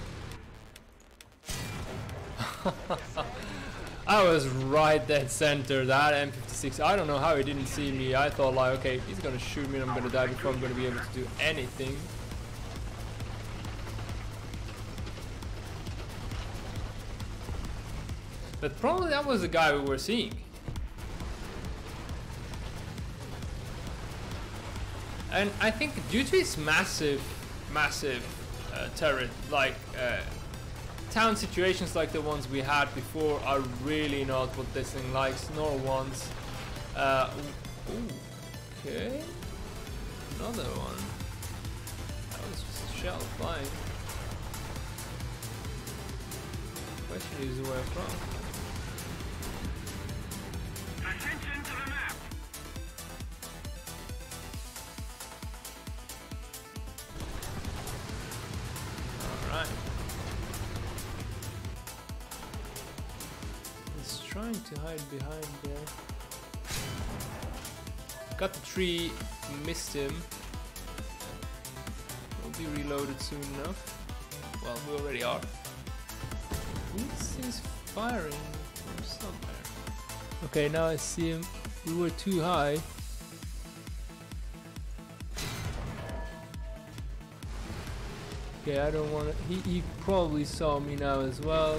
I was right dead center. That M56. I don't know how he didn't see me. I thought like, okay, he's gonna shoot me and I'm gonna die before I'm gonna be able to do anything. But probably that was the guy we were seeing. And I think due to his massive turret, like town situations like the ones we had before are really not what this thing likes, nor wants. Okay, another one. That was just a shell flying. Question is where from? Attention to the map. Alright. He's trying to hide behind there. Got the tree, missed him. We'll be reloaded soon enough. Well, we already are. He's firing from somewhere. Okay, now I see him. We were too high. Okay, I don't want to. He probably saw me now as well.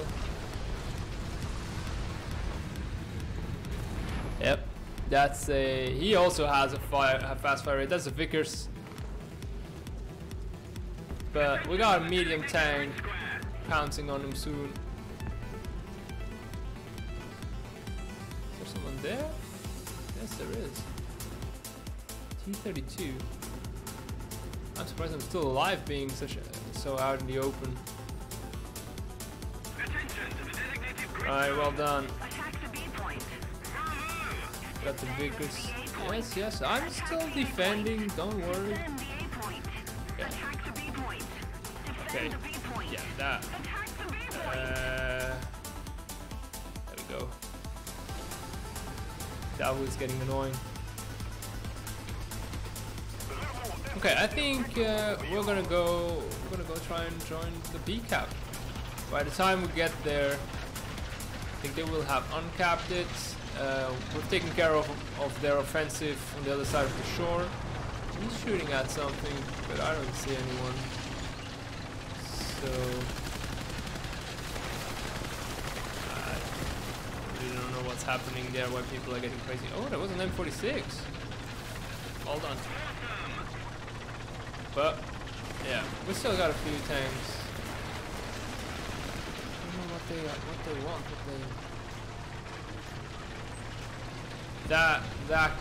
Yep, that's a. He also has a fast fire rate. That's a Vickers. But we got a medium tank pouncing on him soon. Is there someone there? Yes, there is. T-32. I'm surprised I'm still alive, being so out in the open. Alright, well done. Got the Vickers. Yes, yes, I'm still defending, don't worry. Okay. Yeah, that. There we go. That was getting annoying. Okay, I think we're gonna go try and join the B cap. By the time we get there, I think they will have uncapped it. We're taking care of their offensive on the other side of the shore. He's shooting at something, but I don't see anyone. So I really don't know what's happening there, why people are getting crazy. Oh, there was an M46. Hold on. But yeah, we still got a few tanks. I don't know what they want, that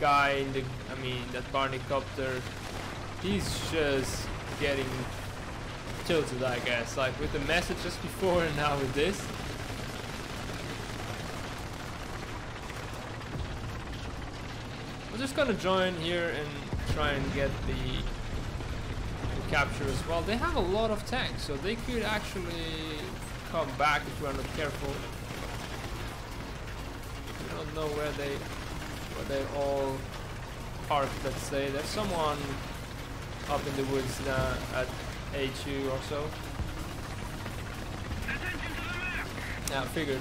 guy in the, I mean, that Barneycopter, he's just getting tilted, I guess, like with the message just before and now with this. We're just gonna join here and try and get the capture as well. They have a lot of tanks, so they could actually come back if we're not careful. We don't know where they all parked, let's say. There's someone up in the woods now at A2 or so. Yeah, I figured.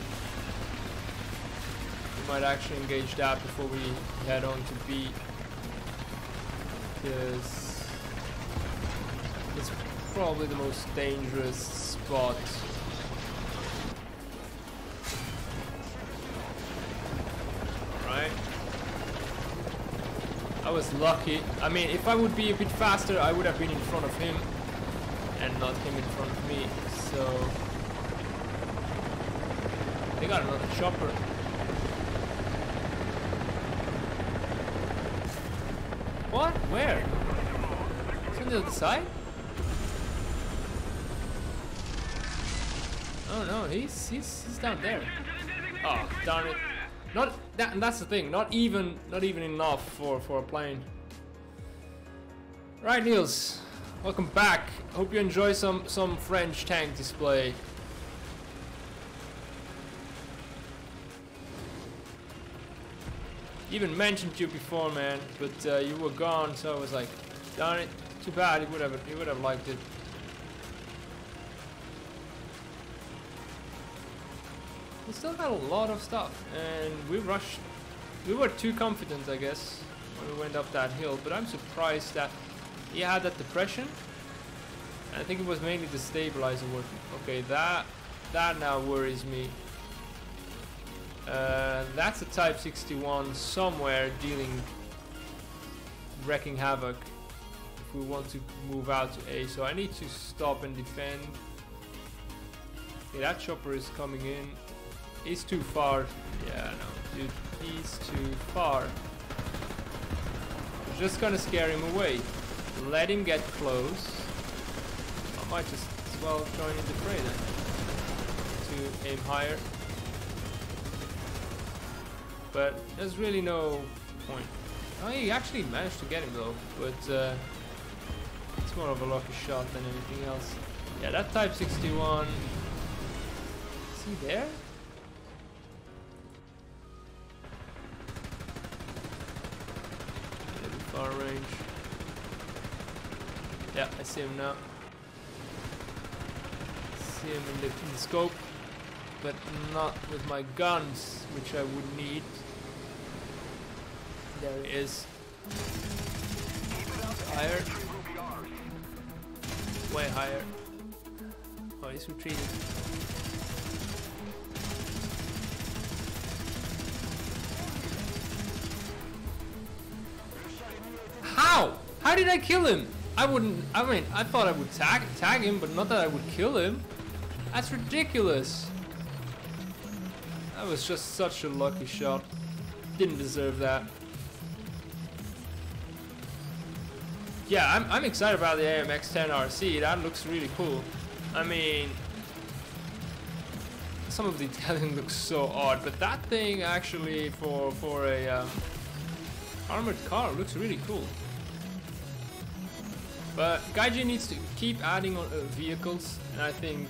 We might actually engage that before we head on to B, because it's probably the most dangerous spot. Alright. I was lucky. I mean, if I would be a bit faster, I would have been in front of him and not him in front of me. So they got another chopper. What? Where? It's on the other side? Oh no, he's down there. Oh, darn it. Not that, and that's the thing, not even enough for a plane. Right, Niels, welcome back. Hope you enjoy some French tank display. Even mentioned you before, man, but you were gone, so I was like, darn it, too bad. He would have liked it. We still got a lot of stuff, and we rushed. We were too confident, I guess, when we went up that hill, but I'm surprised that he had that depression. And I think it was mainly the stabilizer working. Okay, that now worries me. That's a Type 61 somewhere wrecking havoc if we want to move out to A, so I need to stop and defend. Okay, that chopper is coming in. He's too far. Yeah, no, dude, he's too far. We're just gonna scare him away. Let him get close. I might just as well join in the fray then, to aim higher. But there's really no point. Oh, he actually managed to get him though, but it's more of a lucky shot than anything else. Yeah, that Type 61. Is he there? Maybe far range. Yeah, I see him now. See him in the scope. but not with my guns, which I would need. There it is. Higher. Way higher. Oh, he's retreating. How? How did I kill him? I mean, I thought I would tag him, but not that I would kill him. That's ridiculous. That was just such a lucky shot. Didn't deserve that. Yeah, I'm excited about the AMX-10 RC. That looks really cool. I mean, some of the detailing looks so odd, but that thing actually for a armored car looks really cool. But Gaijin needs to keep adding on vehicles, and I think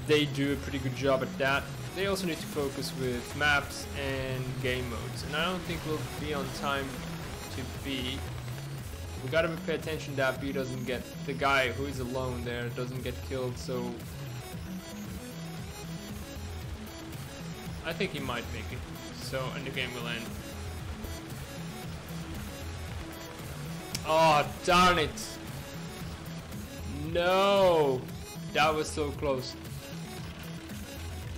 they do a pretty good job at that. They also need to focus with maps and game modes, and I don't think we'll be on time to B. We gotta pay attention that B doesn't get, the guy who is alone there doesn't get killed, so I think he might make it, so, and the game will end. Oh, darn it! No! That was so close.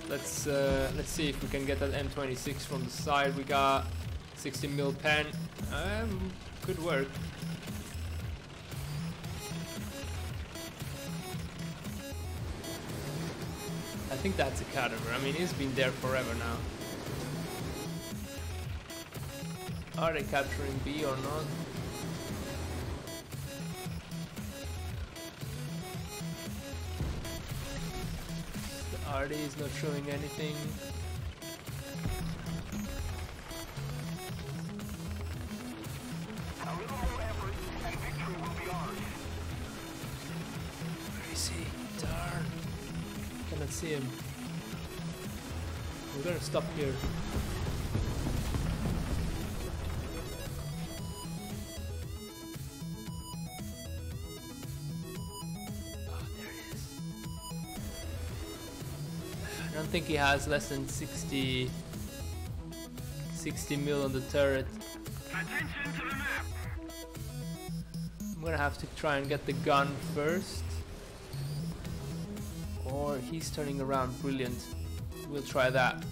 Let's see if we can get that M26 from the side. We got 60mm pen. Good work. I think that's a cadaver. I mean, he's been there forever now. Are they capturing B or not? The RD is not showing anything. Where is he? Darn. Cannot see him. We're gonna stop here. I don't think he has less than 60 mil on the turret. Attention to the map. I'm gonna have to try and get the gun first. Or he's turning around. Brilliant. We'll try that.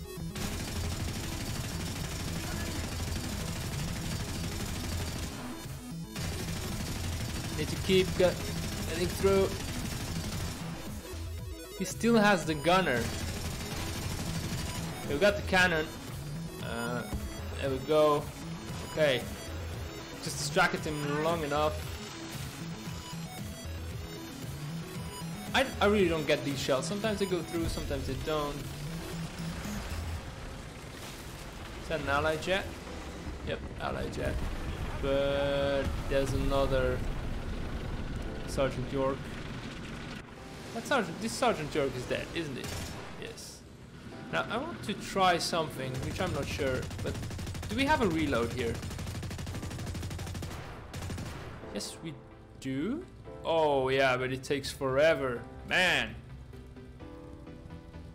Need to keep getting through. He still has the gunner. We got the cannon. There we go. Okay. Just distracted him long enough. I really don't get these shells. Sometimes they go through, sometimes they don't. Is that an ally jet? Yep, ally jet. But there's another Sergeant York. This Sergeant York is dead, isn't it? Yes. Now I want to try something, which I'm not sure, but do we have a reload here? Yes, we do. Oh yeah, but it takes forever, man.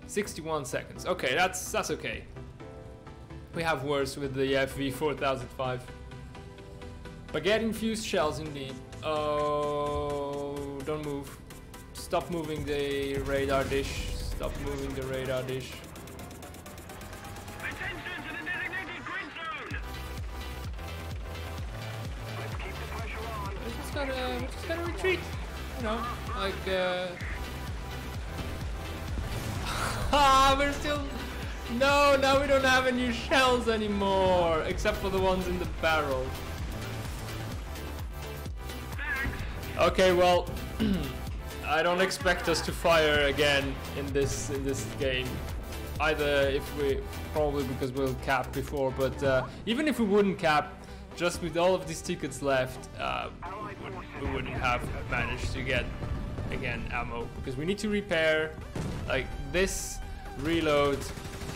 61 seconds. Okay, that's okay. We have worse with the FV4005. Baguette infused shells indeed. Oh, don't move. Stop moving the radar dish. Stop moving the radar dish. Attention to the designated grid zone. Let's keep the pressure on. We just gotta retreat. You know, like we're still. No, now we don't have any shells anymore, except for the ones in the barrel. Thanks. Okay, well, I don't expect us to fire again in this game. Either if we, probably because we'll cap before, but even if we wouldn't cap, just with all of these tickets left, we wouldn't have managed to get again ammo, because we need to repair. Like this reload,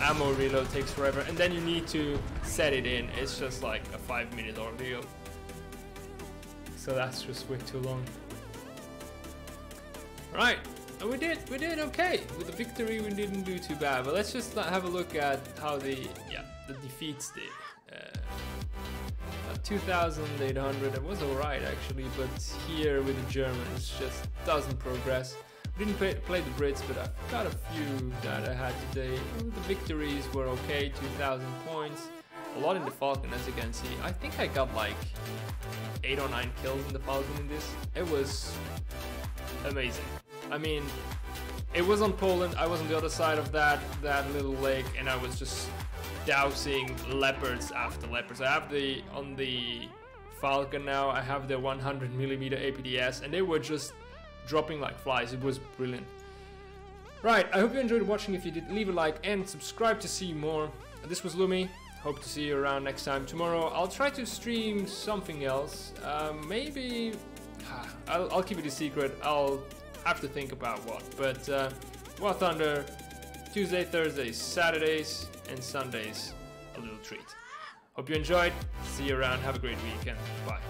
ammo reload takes forever, and then you need to set it in. It's just like a 5-minute ordeal. So that's just way too long. Right, And we did okay. With the victory, we didn't do too bad. But let's just have a look at how the defeats did. 2,800, it was alright actually, but here with the Germans just doesn't progress. We didn't play the Brits, but I've got a few that I had today. The victories were okay, 2,000 points. A lot in the Falcon, as you can see. I think I got like 8 or 9 kills in the Falcon in this. It was amazing. I mean, it was on Poland, I was on the other side of that little lake, and I was just dousing leopards after leopards. I have on the Falcon now, I have the 100mm APDS, and they were just dropping like flies. It was brilliant. Right, I hope you enjoyed watching. If you did, leave a like and subscribe to see more. This was Lumi. Hope to see you around next time. Tomorrow I'll try to stream something else. Maybe I'll keep it a secret. I'll have to think about what. But War Thunder, Tuesday, Thursdays, Saturdays, and Sundays, a little treat. Hope you enjoyed. See you around. Have a great weekend. Bye.